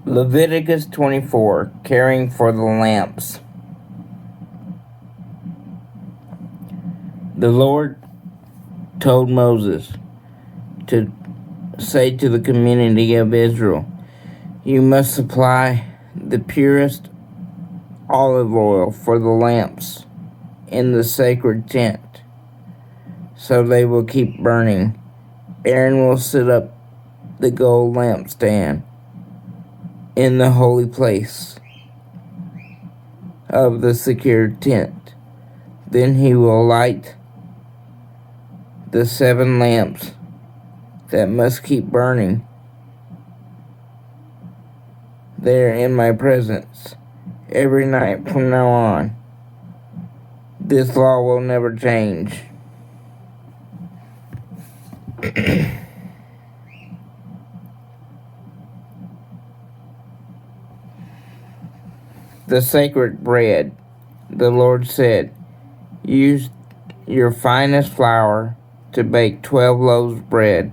Leviticus 24, caring for the lamps. The Lord told Moses to say to the community of Israel, "You must supply the purest olive oil for the lamps in the sacred tent, so they will keep burning. Aaron will set up the gold lampstand in the holy place of the secure tent. Then he will light the 7 lamps that must keep burning there in my presence every night from now on. This law will never change." The sacred bread. The Lord said, "Use your finest flour to bake 12 loaves of bread,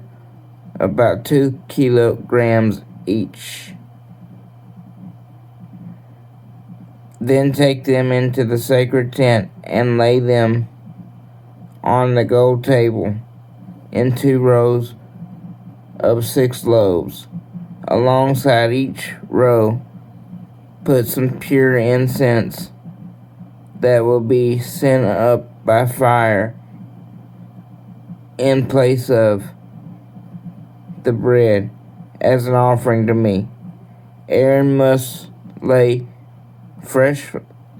about 2 kilograms each. Then take them into the sacred tent and lay them on the gold table in 2 rows of 6 loaves. Alongside each row, put some pure incense that will be sent up by fire in place of the bread as an offering to me. Aaron must lay fresh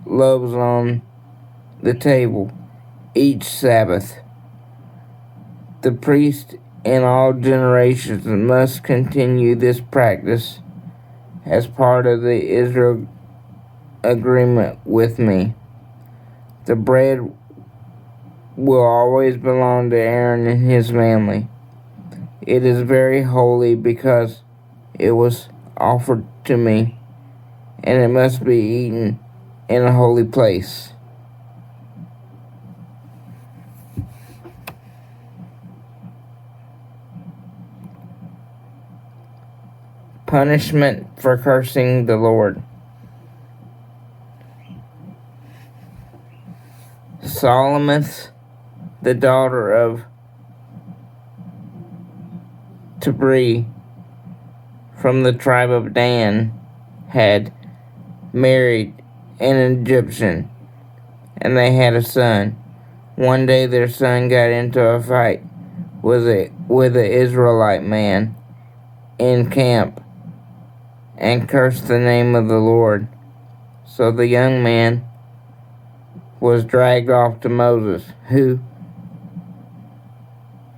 loaves on the table each Sabbath. The priest in all generations must continue this practice as part of the Israel agreement with me. The bread will always belong to Aaron and his family. It is very holy because it was offered to me, and it must be eaten in a holy place." Punishment for cursing the Lord. Solomith, the daughter of Tabri from the tribe of Dan, had married an Egyptian, and they had a son. One day their son got into a fight with an Israelite man in camp and cursed the name of the Lord. So the young man was dragged off to Moses, who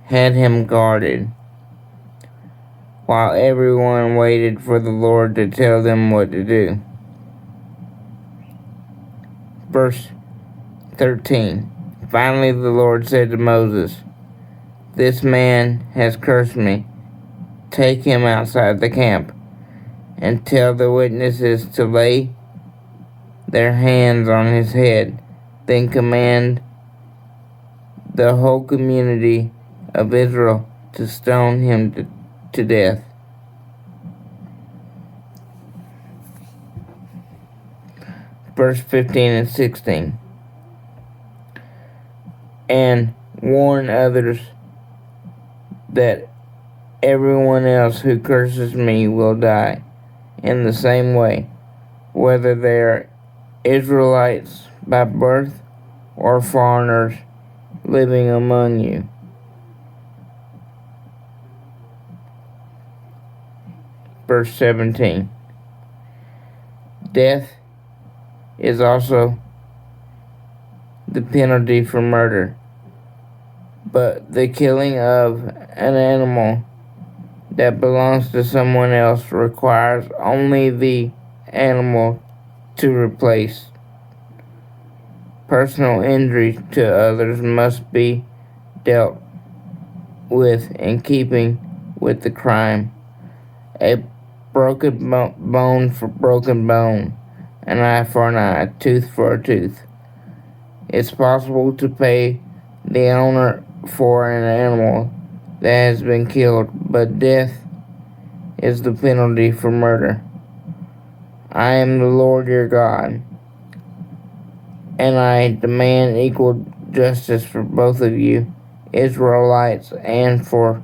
had him guarded, while everyone waited for the Lord to tell them what to do. Verse 13. Finally the Lord said to Moses, "This man has cursed me. Take him outside the camp and tell the witnesses to lay their hands on his head. Then command the whole community of Israel to stone him to death." Verse 15 and 16. And warn others that everyone else who curses me will die in the same way, whether they are Israelites by birth or foreigners living among you. Verse 17. Death is also the penalty for murder, but the killing of an animal that belongs to someone else requires only the animal to replace. Personal injury to others must be dealt with in keeping with the crime. A broken bone for broken bone, an eye for an eye, a tooth for a tooth. It's possible to pay the owner for an animal that has been killed, but death is the penalty for murder. I am the Lord your God, and I demand equal justice for both of you, Israelites, and for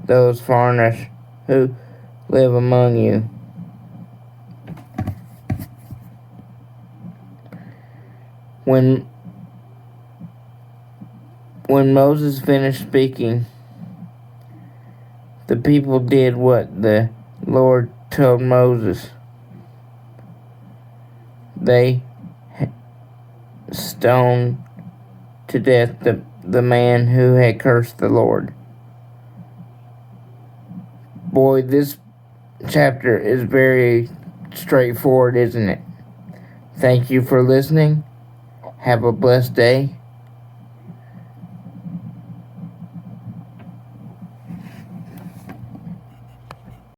those foreigners who live among you. When Moses finished speaking, the people did what the Lord told Moses. They stoned to death the man who had cursed the Lord. Boy, this chapter is very straightforward, isn't it? Thank you for listening. Have a blessed day.